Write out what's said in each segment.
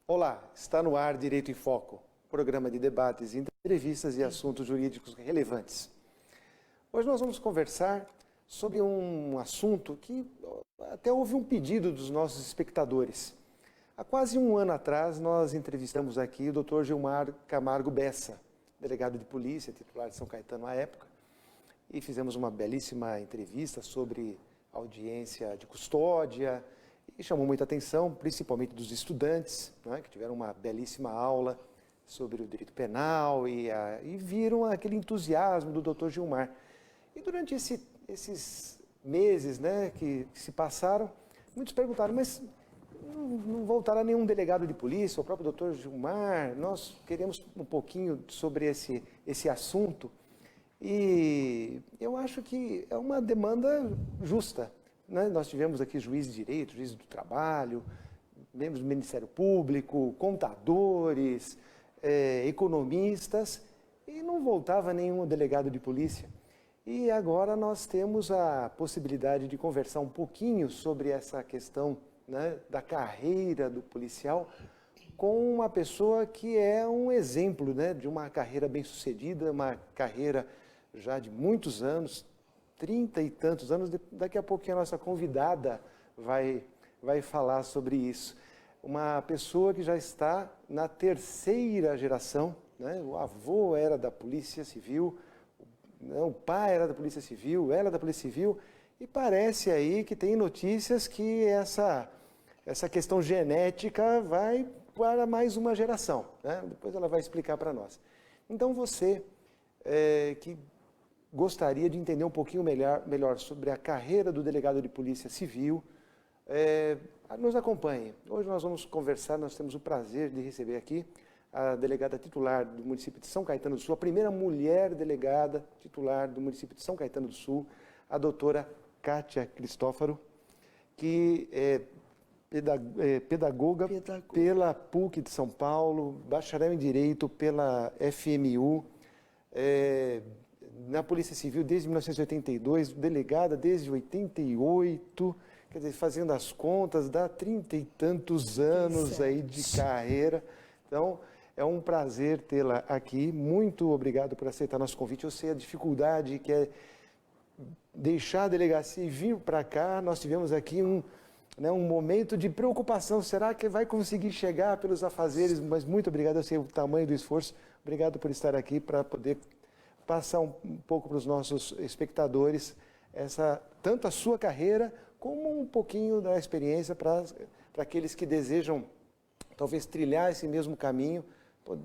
Olá, está no ar Direito em Foco, programa de debates, entrevistas e assuntos jurídicos relevantes. Hoje nós vamos conversar sobre um assunto que até houve um pedido dos nossos espectadores. Há quase um ano atrás nós entrevistamos aqui o Dr. Gilmar Camargo Bessa, delegado de polícia, titular de São Caetano à época, e fizemos uma belíssima entrevista sobre audiência de custódia e chamou muita atenção, principalmente dos estudantes, né, que tiveram uma belíssima aula sobre o direito penal e viram aquele entusiasmo do Dr. Gilmar. E durante esses meses, né, que se passaram, muitos perguntaram, mas não voltará nenhum delegado de polícia, o próprio Dr. Gilmar? Nós queremos um pouquinho sobre esse assunto. E eu acho que é uma demanda justa, né? Nós tivemos aqui juízes de direito, juízes do trabalho, membros do Ministério Público, contadores, economistas, e não voltava nenhum delegado de polícia. E agora nós temos a possibilidade de conversar um pouquinho sobre essa questão, né, da carreira do policial com uma pessoa que é um exemplo, né, de uma carreira bem-sucedida, uma carreira já de muitos anos, 30 e tantos anos. Daqui a pouquinho a nossa convidada vai falar sobre isso. Uma pessoa que já está na terceira geração, né? O avô era da Polícia Civil, o pai era da Polícia Civil, ela da Polícia Civil, e parece aí que tem notícias que essa questão genética vai para mais uma geração, né? Depois ela vai explicar para nós. Então você que gostaria de entender um pouquinho melhor sobre a carreira do delegado de Polícia Civil, nos acompanhe. Hoje nós vamos conversar, nós temos o prazer de receber aqui a delegada titular do município de São Caetano do Sul, a primeira mulher delegada titular do município de São Caetano do Sul, a doutora Kátia Cristófaro, que é pedagoga pela PUC de São Paulo, bacharel em Direito pela FMU, na Polícia Civil desde 1982, delegada desde 88, quer dizer, fazendo as contas, dá 30 e tantos anos aí de carreira. Então, é um prazer tê-la aqui. Muito obrigado por aceitar nosso convite. Eu sei a dificuldade que é deixar a delegacia e vir para cá. Nós tivemos aqui um momento de preocupação. Será que vai conseguir chegar pelos afazeres? Mas muito obrigado, eu sei o tamanho do esforço. Obrigado por estar aqui para poder passar um pouco para os nossos espectadores tanto a sua carreira como um pouquinho da experiência para aqueles que desejam talvez trilhar esse mesmo caminho,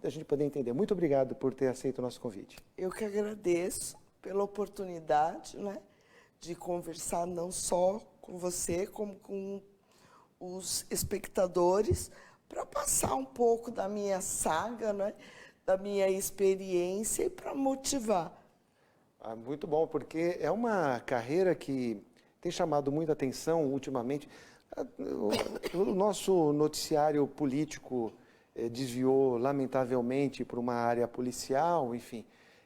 a gente poder entender. Muito obrigado por ter aceito o nosso convite. Eu que agradeço pela oportunidade, né, de conversar não só com você, como com os espectadores, para passar um pouco da minha saga, né, da minha experiência e para motivar. Muito bom, porque é uma carreira que tem chamado muita atenção ultimamente. O nosso noticiário político desviou, lamentavelmente, para uma área policial, enfim.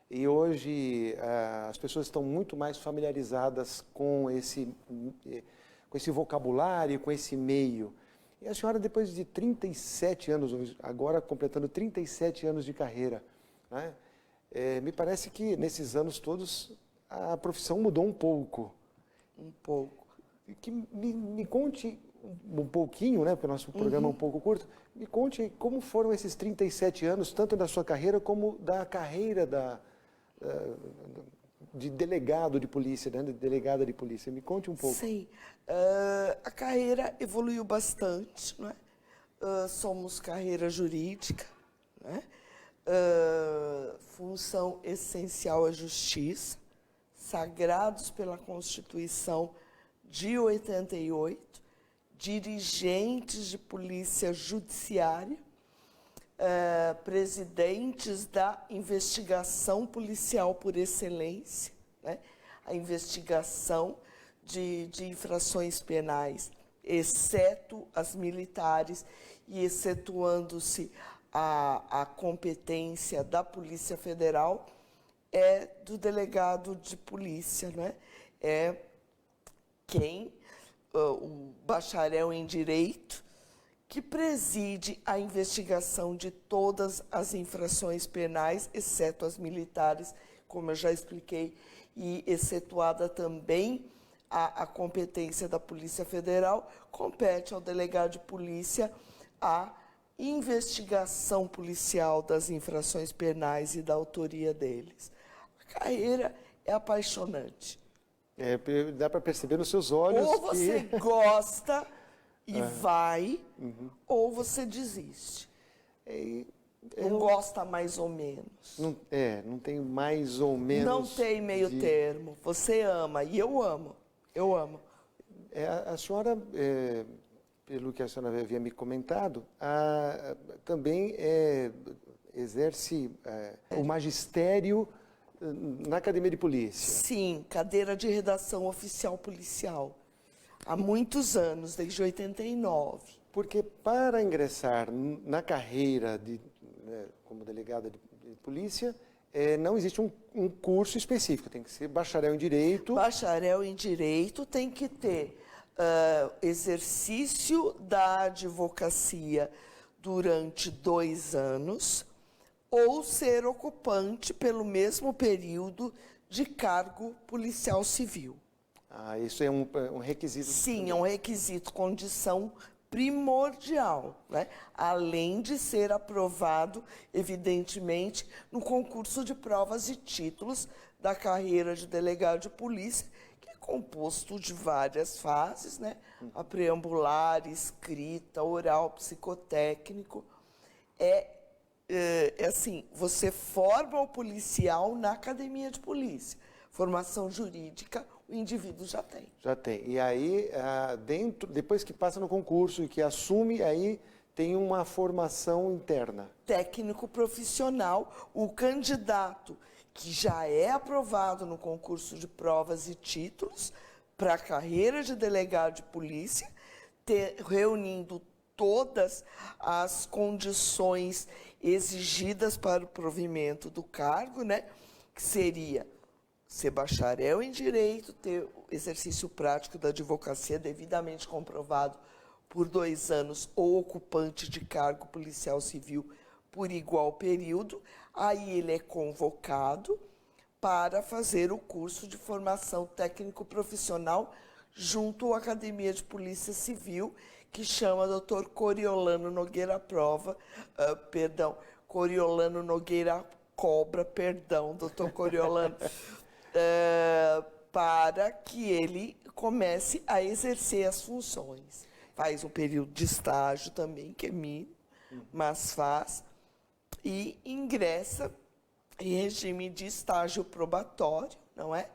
E hoje as pessoas estão muito mais familiarizadas com esse vocabulário, com esse meio. E a senhora, depois de 37 anos, agora completando 37 anos de carreira, né, me parece que nesses anos todos a profissão mudou um pouco. Um pouco. Que me conte um pouquinho, né, porque o nosso programa é um pouco curto, me conte como foram esses 37 anos, tanto da sua carreira como da carreira de delegado de polícia, né, de delegada de polícia. Me conte um pouco. Sim, a carreira evoluiu bastante, né? Somos carreira jurídica, né? Função essencial à justiça, sagrados pela Constituição de 88, dirigentes de polícia judiciária, presidentes da investigação policial por excelência, né? A investigação de infrações penais, exceto as militares e excetuando-se a competência da Polícia Federal, é do delegado de polícia, né? É quem, o bacharel em Direito, que preside a investigação de todas as infrações penais, exceto as militares, como eu já expliquei, e excetuada também a competência da Polícia Federal, compete ao delegado de polícia a investigação policial das infrações penais e da autoria deles. A carreira é apaixonante. Dá para perceber nos seus olhos ou você gosta e vai, ou você desiste. Não gosta mais ou menos. Não tem mais ou menos. Não tem meio termo. Você ama, e eu amo. Eu amo. A senhora, pelo que a senhora havia me comentado, também exerce o magistério na Academia de Polícia. Sim, cadeira de redação oficial policial. Há muitos anos, desde 89. Porque para ingressar na carreira como delegada de polícia, não existe um curso específico, tem que ser bacharel em Direito. Bacharel em Direito tem que ter exercício da advocacia durante 2 anos ou ser ocupante pelo mesmo período de cargo policial civil. Isso é um requisito? Sim, é um requisito, condição primordial, né? Além de ser aprovado, evidentemente, no concurso de provas e títulos da carreira de delegado de polícia, que é composto de várias fases, né? A preambular, escrita, oral, psicotécnico. Assim, você forma o policial na academia de polícia. Formação jurídica, o indivíduo já tem. Já tem. E aí, depois que passa no concurso e que assume, aí tem uma formação interna. Técnico profissional, o candidato que já é aprovado no concurso de provas e títulos para a carreira de delegado de polícia, reunindo todas as condições exigidas para o provimento do cargo, né? Que seria ser bacharel em Direito, ter o exercício prático da advocacia devidamente comprovado por 2 anos ou ocupante de cargo policial civil por igual período. Aí ele é convocado para fazer o curso de formação técnico-profissional junto à Academia de Polícia Civil, que chama Dr. Coriolano Nogueira Coriolano Nogueira Cobra, Dr. Coriolano, para que ele comece a exercer as funções. Faz um período de estágio também, que é mínimo, mas faz, e ingressa em regime de estágio probatório, não é?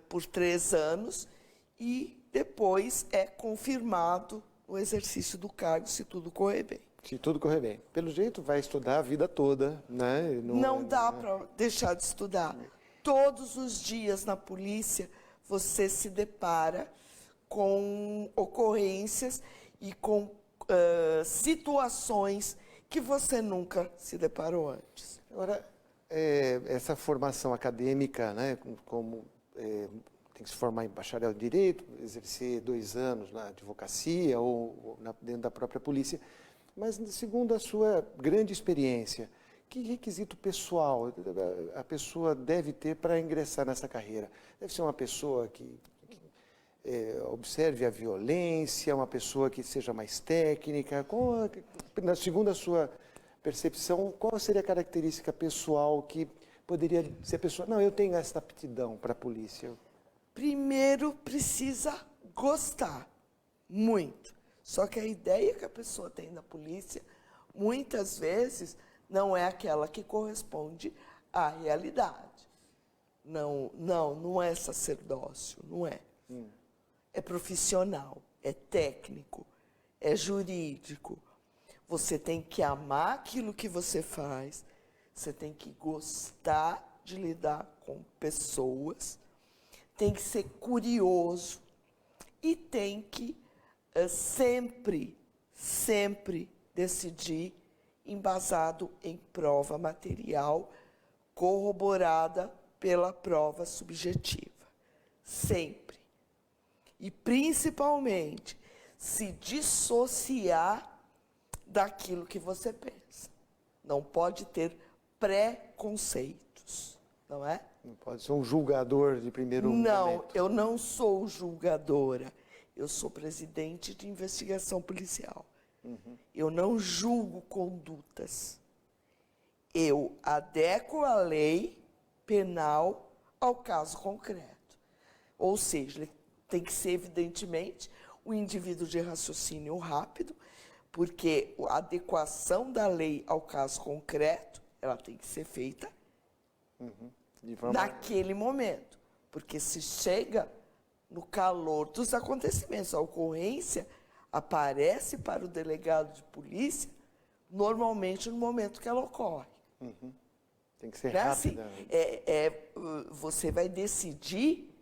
Por 3 anos, e depois é confirmado o exercício do cargo, se tudo correr bem. Se tudo correr bem. Pelo jeito, vai estudar a vida toda, né? Não dá para deixar de estudar. Todos os dias na polícia, você se depara com ocorrências e com situações que você nunca se deparou antes. Agora, essa formação acadêmica, né, tem que se formar em bacharel em Direito, exercer 2 anos na advocacia ou dentro da própria polícia, mas segundo a sua grande experiência, que requisito pessoal a pessoa deve ter para ingressar nessa carreira? Deve ser uma pessoa que observe a violência, uma pessoa que seja mais técnica? Segundo a sua percepção, qual seria a característica pessoal que poderia ser a pessoa? Não, eu tenho essa aptidão para a polícia. Primeiro, precisa gostar, muito. Só que a ideia que a pessoa tem da polícia, muitas vezes, não é aquela que corresponde à realidade. Não é sacerdócio, não é. É profissional, é técnico, é jurídico. Você tem que amar aquilo que você faz, você tem que gostar de lidar com pessoas, tem que ser curioso e tem que sempre decidir embasado em prova material corroborada pela prova subjetiva. Sempre. E, principalmente, se dissociar daquilo que você pensa. Não pode ter preconceitos, não é? Não pode ser um julgador de primeiro momento. Não, eu não sou julgadora. Eu sou presidente de investigação policial. Eu não julgo condutas. Eu adequo a lei penal ao caso concreto. Ou seja, ele tem que ser, evidentemente, um indivíduo de raciocínio rápido, porque a adequação da lei ao caso concreto, ela tem que ser feita naquele momento. Porque se chega no calor dos acontecimentos, a ocorrência aparece para o delegado de polícia normalmente no momento que ela ocorre. Tem que ser Não é assim? rápida. Você vai decidir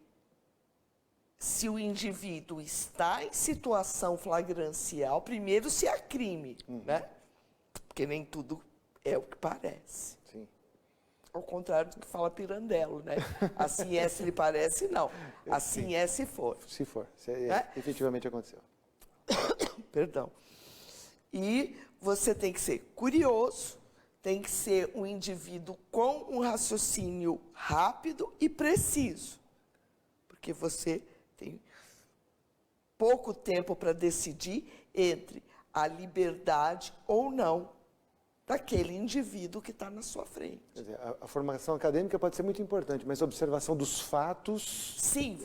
se o indivíduo está em situação flagrancial, primeiro se há crime, né? Porque nem tudo é o que parece. Sim. Ao contrário do que fala Pirandello, né? Assim é se lhe parece, não. Assim é se for. Se for, se Né? efetivamente aconteceu. Perdão. E você tem que ser curioso, tem que ser um indivíduo com um raciocínio rápido e preciso. Porque você tem pouco tempo para decidir entre a liberdade ou não daquele indivíduo que está na sua frente. Quer dizer, a formação acadêmica pode ser muito importante, mas a observação dos fatos... Sim,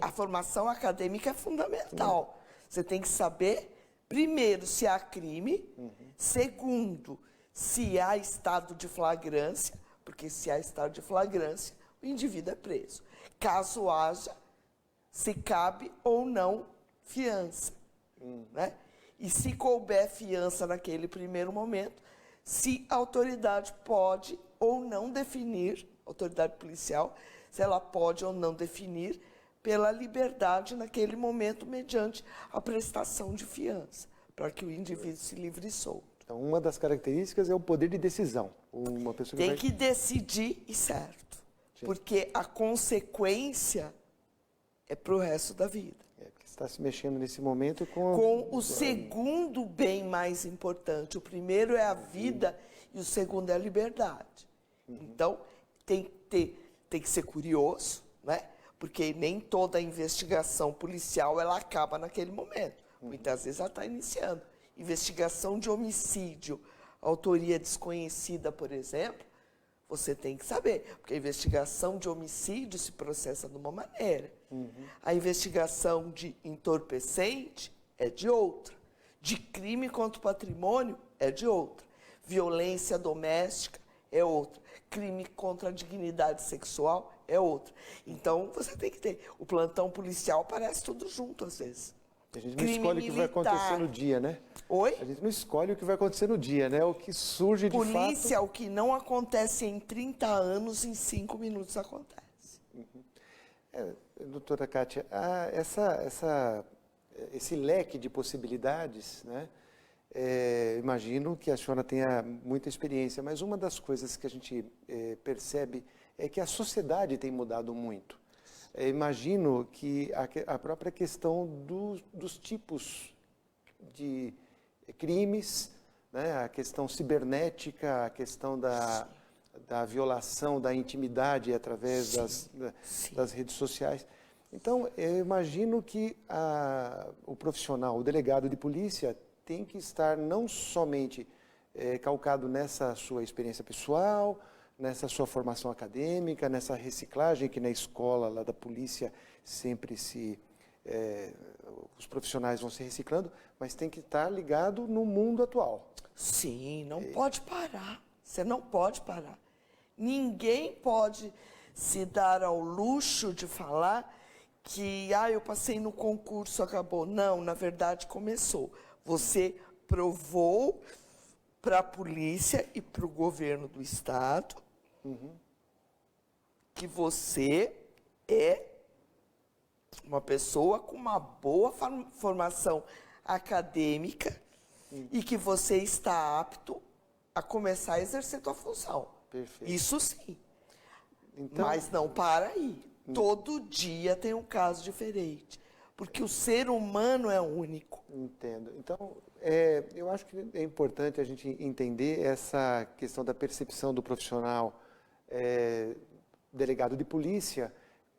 a formação acadêmica é fundamental. Você tem que saber, primeiro, se há crime, segundo, se há estado de flagrância, porque se há estado de flagrância, o indivíduo é preso. Caso haja, se cabe ou não fiança. Né? E se couber fiança naquele primeiro momento, se a autoridade pode ou não definir, autoridade policial, se ela pode ou não definir pela liberdade naquele momento mediante a prestação de fiança, para que o indivíduo se livre e solto. Então, uma das características é o poder de decisão. Uma pessoa Tem que decidir e certo, porque a consequência é para o resto da vida. Porque você está se mexendo nesse momento com... Com o segundo bem mais importante. O primeiro é a vida e o segundo é a liberdade. Então, tem que ser curioso, né? Porque nem toda a investigação policial ela acaba naquele momento. Muitas vezes ela está iniciando. Investigação de homicídio, autoria desconhecida, por exemplo, você tem que saber, porque a investigação de homicídio se processa de uma maneira. A investigação de entorpecente é de outra. De crime contra o patrimônio é de outra. Violência doméstica é outra. Crime contra a dignidade sexual é outra. Então, você tem que ter. O plantão policial parece tudo junto, às vezes. A gente não escolhe o que vai acontecer no dia, né? Oi? A gente não escolhe o que vai acontecer no dia, né? O que surge de fato... Polícia, o que não acontece em 30 anos, em 5 minutos acontece. Doutora Kátia, esse leque de possibilidades, né? Imagino que a senhora tenha muita experiência, mas uma das coisas que a gente percebe é que a sociedade tem mudado muito. Imagino que a própria questão dos tipos de crimes, né? A questão cibernética, a questão da violação da intimidade através das redes sociais. Então, eu imagino que o profissional, o delegado de polícia, tem que estar não somente calcado nessa sua experiência pessoal, nessa sua formação acadêmica, nessa reciclagem que na escola lá da polícia sempre os profissionais vão se reciclando, mas tem que estar ligado no mundo atual. Sim, não pode parar. Você não pode parar. Ninguém pode se dar ao luxo de falar que eu passei no concurso, acabou. Não, na verdade começou. Você provou para a polícia e para o governo do estado que você é uma pessoa com uma boa formação acadêmica e que você está apto a começar a exercer sua função. Perfeito. Isso sim. Então, mas não para aí. Todo dia tem um caso diferente. porque o ser humano é único. Entendo. Então, eu acho que é importante a gente entender essa questão da percepção do profissional delegado de polícia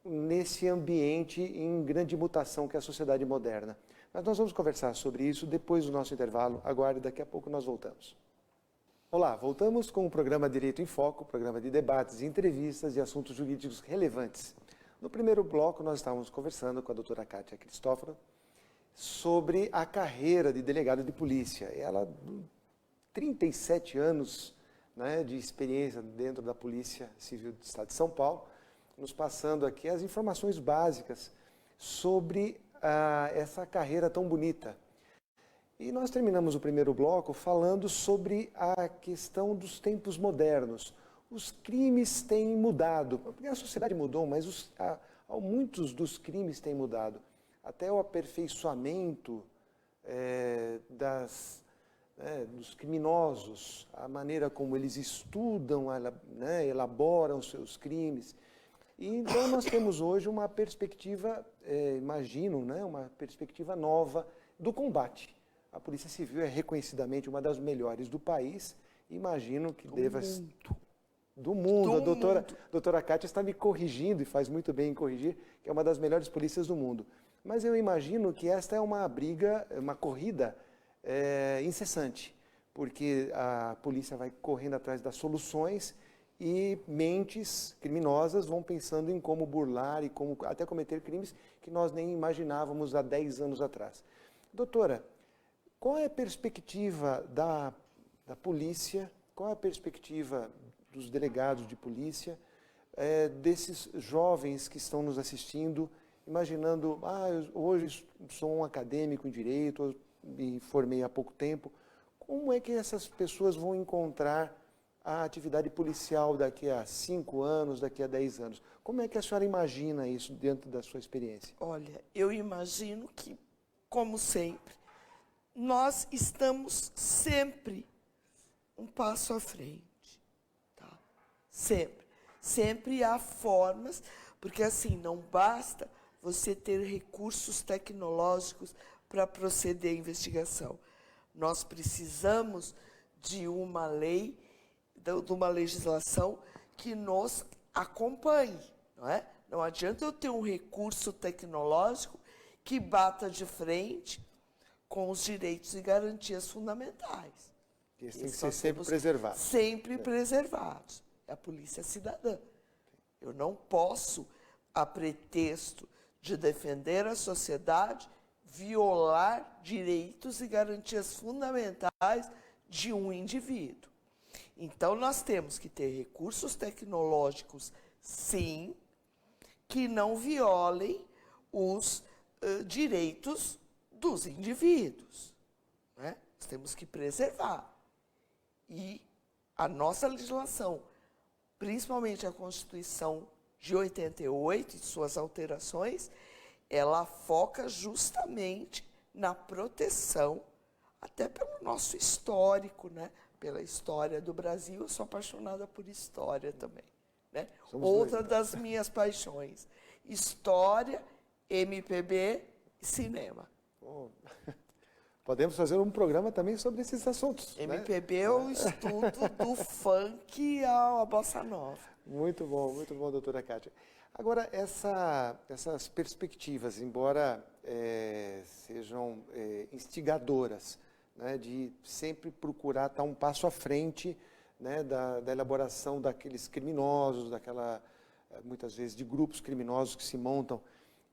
nesse ambiente em grande mutação que é a sociedade moderna. Mas nós vamos conversar sobre isso depois do nosso intervalo. Aguarde, daqui a pouco nós voltamos. Olá, voltamos com o programa Direito em Foco, programa de debates, entrevistas e assuntos jurídicos relevantes. No primeiro bloco, nós estávamos conversando com a doutora Kátia Cristófaro sobre a carreira de delegado de polícia. Ela, 37 anos, né, de experiência dentro da Polícia Civil do Estado de São Paulo, nos passando aqui as informações básicas sobre essa carreira tão bonita. E nós terminamos o primeiro bloco falando sobre a questão dos tempos modernos. Os crimes têm mudado, porque a sociedade mudou, mas muitos dos crimes têm mudado. Até o aperfeiçoamento dos criminosos, a maneira como eles estudam, né, elaboram os seus crimes. E, então nós temos hoje uma perspectiva, imagino, né, uma perspectiva nova do combate. A Polícia Civil é reconhecidamente uma das melhores do país, imagino que do mundo. A doutora Kátia está me corrigindo, e faz muito bem em corrigir, que é uma das melhores polícias do mundo. Mas eu imagino que esta é uma briga, uma corrida incessante, porque a polícia vai correndo atrás das soluções e mentes criminosas vão pensando em como burlar e como até cometer crimes que nós nem imaginávamos há 10 anos atrás. Doutora, qual é a perspectiva da polícia, qual é a perspectiva dos delegados de polícia, desses jovens que estão nos assistindo, imaginando, hoje sou um acadêmico em direito, me formei há pouco tempo, como é que essas pessoas vão encontrar a atividade policial daqui a 5 anos, daqui a 10 anos? Como é que a senhora imagina isso dentro da sua experiência? Olha, eu imagino que, como sempre, nós estamos sempre um passo à frente, tá? Sempre. Sempre há formas, porque assim, não basta você ter recursos tecnológicos para proceder à investigação. Nós precisamos de uma lei, de uma legislação que nos acompanhe, não é? Não adianta eu ter um recurso tecnológico que bata de frente com os direitos e garantias fundamentais. Isso tem que ser sempre preservado. Sempre preservados. É a polícia cidadã. Eu não posso, a pretexto de defender a sociedade, violar direitos e garantias fundamentais de um indivíduo. Então, nós temos que ter recursos tecnológicos, sim, que não violem os direitos dos indivíduos, né? Nós temos que preservar. E a nossa legislação, principalmente a Constituição de 88 e suas alterações, ela foca justamente na proteção, até pelo nosso histórico, né? Pela história do Brasil. Eu sou apaixonada por história também, né? Outra das minhas paixões. História, MPB e cinema. Podemos fazer um programa também sobre esses assuntos. MPB é o estudo do funk à bossa nova. Muito bom, doutora Kátia. Agora, essas perspectivas, embora sejam instigadoras, né, de sempre procurar estar um passo à frente, né, da elaboração daqueles criminosos, muitas vezes de grupos criminosos que se montam,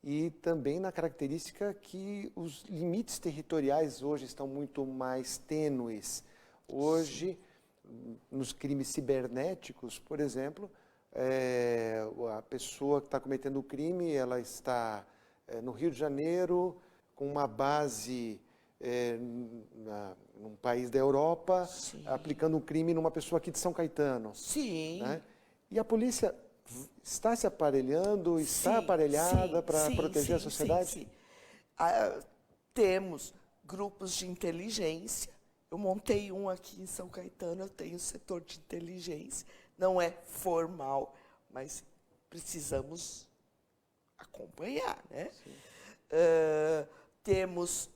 e também na característica que os limites territoriais hoje estão muito mais tênues. Hoje, nos crimes cibernéticos, por exemplo, a pessoa que está cometendo o crime, ela está no Rio de Janeiro, com uma base num país da Europa, sim, aplicando um crime numa pessoa aqui de São Caetano. Sim. Né? E a polícia está se aparelhando, está aparelhada para proteger a sociedade? Sim. Temos grupos de inteligência. Eu montei um aqui em São Caetano, eu tenho setor de inteligência. Não é formal, mas precisamos acompanhar, né? Temos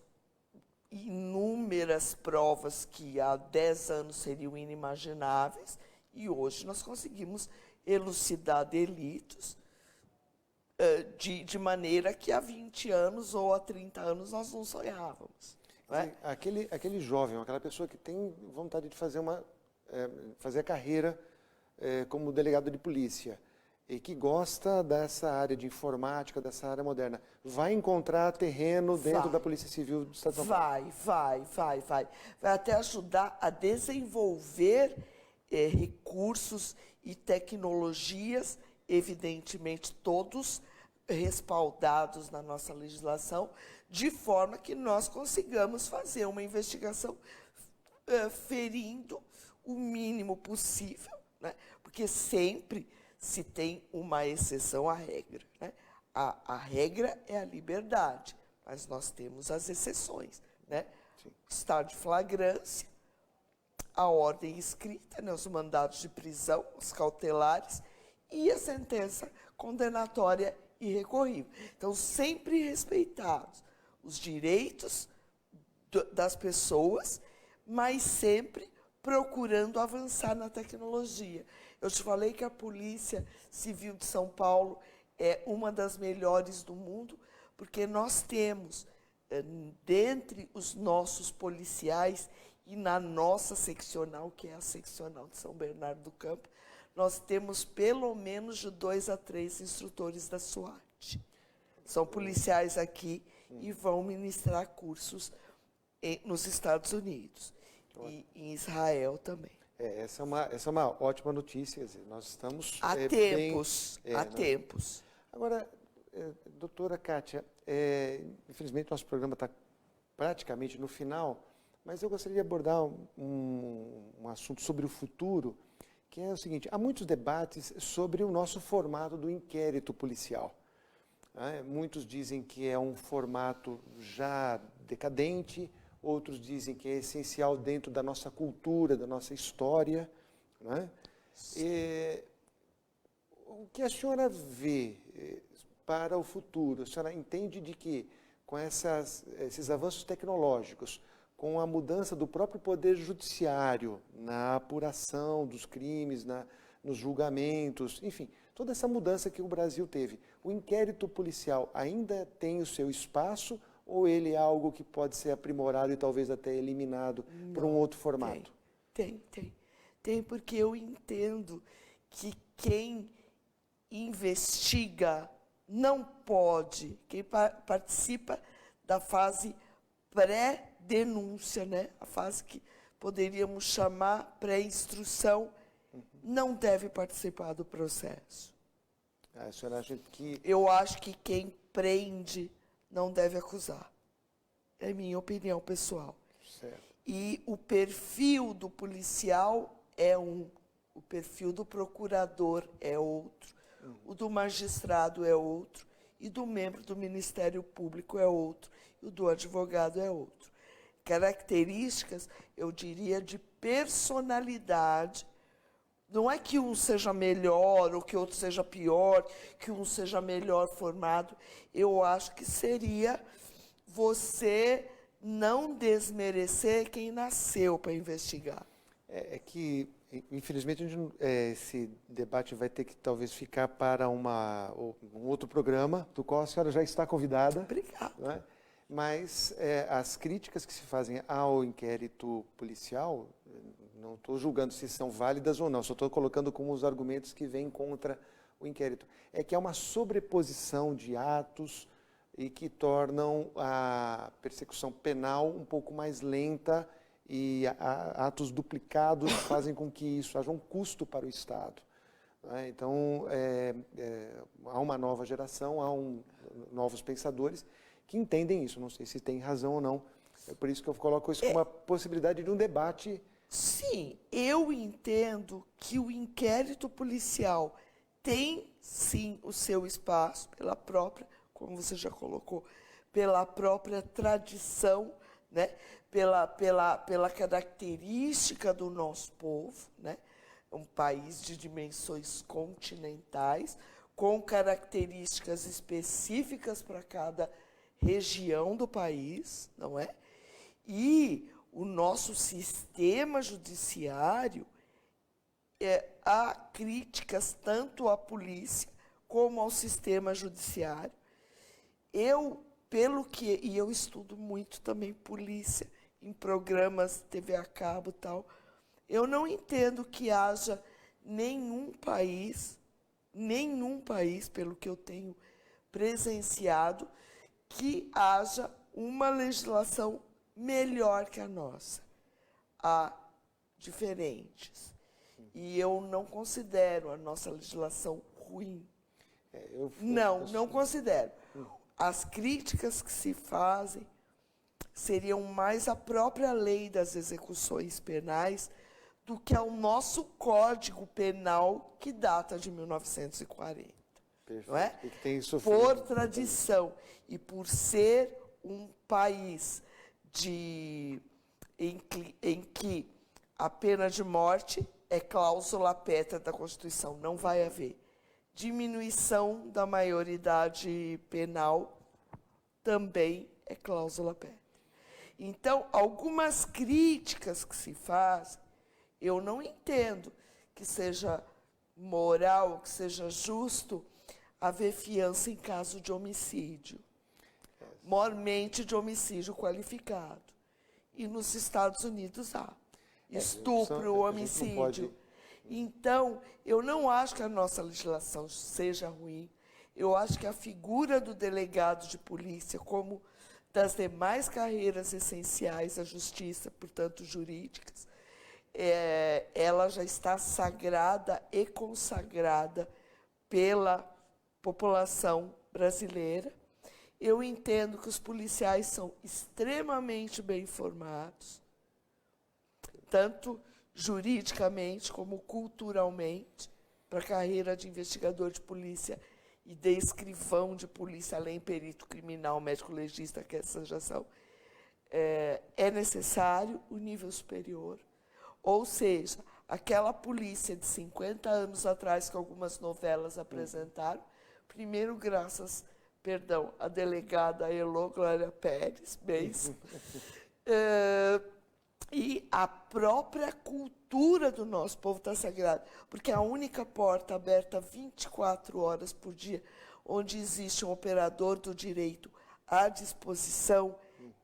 inúmeras provas que há 10 anos seriam inimagináveis e hoje nós conseguimos elucidar delitos de maneira que há 20 anos ou há 30 anos nós não sonhávamos. Não é? Aquele jovem, aquela pessoa que tem vontade de fazer a carreira como delegado de polícia e que gosta dessa área de informática, dessa área moderna, vai encontrar terreno dentro da Polícia Civil do Estado de São Paulo? Vai. Vai até ajudar a desenvolver recursos e tecnologias, evidentemente todos respaldados na nossa legislação, de forma que nós consigamos fazer uma investigação ferindo o mínimo possível, né? Porque sempre se tem uma exceção à regra, né? A regra é a liberdade, mas nós temos as exceções, né? Estado de flagrância, a ordem escrita, né? Os mandados de prisão, os cautelares e a sentença condenatória irrecorrível. Então, sempre respeitados os direitos das pessoas, mas sempre procurando avançar na tecnologia. Eu te falei que a Polícia Civil de São Paulo é uma das melhores do mundo, porque nós temos, dentre os nossos policiais e na nossa seccional, que é a seccional de São Bernardo do Campo, nós temos pelo menos de 2 a 3 instrutores da SWAT. São policiais aqui e vão ministrar cursos nos Estados Unidos e em Israel também. Essa é uma ótima notícia. Quer dizer, nós estamos Há tempos. Agora, doutora Kátia, infelizmente nosso programa está praticamente no final, mas eu gostaria de abordar um assunto sobre o futuro, que é o seguinte: há muitos debates sobre o nosso formato do inquérito policial. Muitos dizem que é um formato já decadente, outros dizem que é essencial dentro da nossa cultura, da nossa história. O que a senhora vê para o futuro? A senhora entende de que, com esses avanços tecnológicos, com a mudança do próprio Poder Judiciário na apuração dos crimes, nos julgamentos, enfim, toda essa mudança que o Brasil teve, o inquérito policial ainda tem o seu espaço ou ele é algo que pode ser aprimorado e talvez até eliminado por um outro formato? Tem, porque eu entendo que quem investiga não pode, quem participa da fase pré-denúncia, né? A fase que poderíamos chamar pré-instrução, não deve participar do processo. A senhora acha que... Eu acho que quem prende não deve acusar. É minha opinião pessoal. Certo. E o perfil do policial é um, o perfil do procurador é outro, o do magistrado é outro, e do membro do Ministério Público é outro, e o do advogado é outro. Características, eu diria, de personalidade. Não é que um seja melhor ou que outro seja pior, que um seja melhor formado. Eu acho que seria você não desmerecer quem nasceu para investigar. É que, infelizmente, esse debate vai ter que talvez ficar para um outro programa, do qual a senhora já está convidada. Obrigada. Não é? Mas as críticas que se fazem ao inquérito policial, não estou julgando se são válidas ou não, só estou colocando como os argumentos que vêm contra o inquérito. É que há uma sobreposição de atos e que tornam a persecução penal um pouco mais lenta e atos duplicados fazem com que isso haja um custo para o Estado. Então, há uma nova geração, novos pensadores que entendem isso. Não sei se tem razão ou não. É por isso que eu coloco isso como uma possibilidade de um debate. Sim, eu entendo que o inquérito policial tem, sim, o seu espaço pela própria, como você já colocou, pela própria tradição, né? pela característica do nosso povo, né? Um país de dimensões continentais, com características específicas para cada região do país, não é? E o nosso sistema judiciário, há críticas tanto à polícia como ao sistema judiciário. E eu estudo muito também polícia, em programas TV a cabo e tal, eu não entendo que haja nenhum país, pelo que eu tenho presenciado, que haja uma legislação melhor que a nossa. Há diferentes. E eu não considero a nossa legislação ruim. Não considero. As críticas que se fazem seriam mais à própria lei das execuções penais do que ao nosso Código Penal, que data de 1940. Perfeito. Não é? E que tem sofrido. Por tradição e por ser um país em que a pena de morte é cláusula pétrea da Constituição, não vai haver. Diminuição da maioridade penal também é cláusula pétrea. Então, algumas críticas que se fazem, eu não entendo que seja moral, que seja justo haver fiança em caso de homicídio, mormente de homicídio qualificado. E nos Estados Unidos há estupro, homicídio. Então, eu não acho que a nossa legislação seja ruim. Eu acho que a figura do delegado de polícia, como das demais carreiras essenciais à justiça, portanto jurídicas, ela já está sagrada e consagrada pela população brasileira. Eu entendo que os policiais são extremamente bem informados, tanto juridicamente como culturalmente, para a carreira de investigador de polícia e de escrivão de polícia, além perito criminal, médico legista, que essas já são, é necessário o nível superior. Ou seja, aquela polícia de 50 anos atrás, que algumas novelas apresentaram, primeiro graças, à delegada Elô Glória Pérez, mesmo, e a própria cultura do nosso povo está sagrada, porque a única porta aberta 24 horas por dia, onde existe um operador do direito à disposição,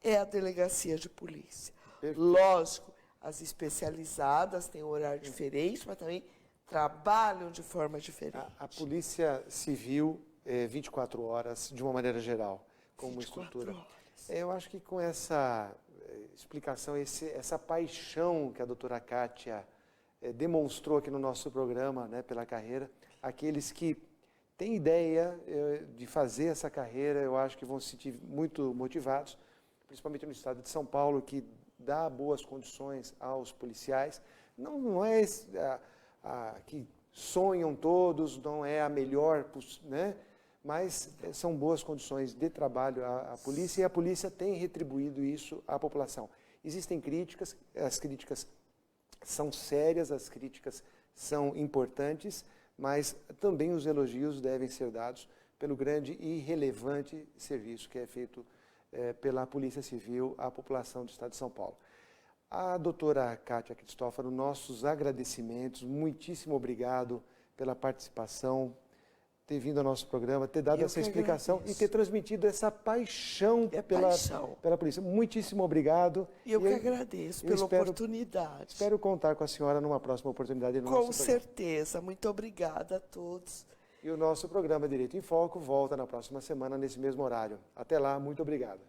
é a delegacia de polícia. Perfeito. Lógico, as especializadas têm um horário diferente, mas também trabalham de forma diferente. A Polícia Civil, 24 horas, de uma maneira geral, como estrutura. Eu acho que com essa explicação, essa paixão que a doutora Kátia demonstrou aqui no nosso programa, né, pela carreira, aqueles que têm ideia de fazer essa carreira, eu acho que vão se sentir muito motivados, principalmente no estado de São Paulo, que dá boas condições aos policiais. Não é que sonham todos, não é a melhor, né? Mas são boas condições de trabalho à polícia, e a polícia tem retribuído isso à população. Existem críticas, as críticas são sérias, as críticas são importantes, mas também os elogios devem ser dados pelo grande e relevante serviço que é feito pela Polícia Civil à população do estado de São Paulo. A doutora Kátia Cristófaro, nossos agradecimentos, muitíssimo obrigado pela participação, ter vindo ao nosso programa, ter dado essa explicação e ter transmitido essa paixão pela polícia. Muitíssimo obrigado. E eu que agradeço pela oportunidade. Espero contar com a senhora numa próxima oportunidade. Com certeza. Muito obrigada a todos. E o nosso programa Direito em Foco volta na próxima semana, nesse mesmo horário. Até lá, muito obrigado.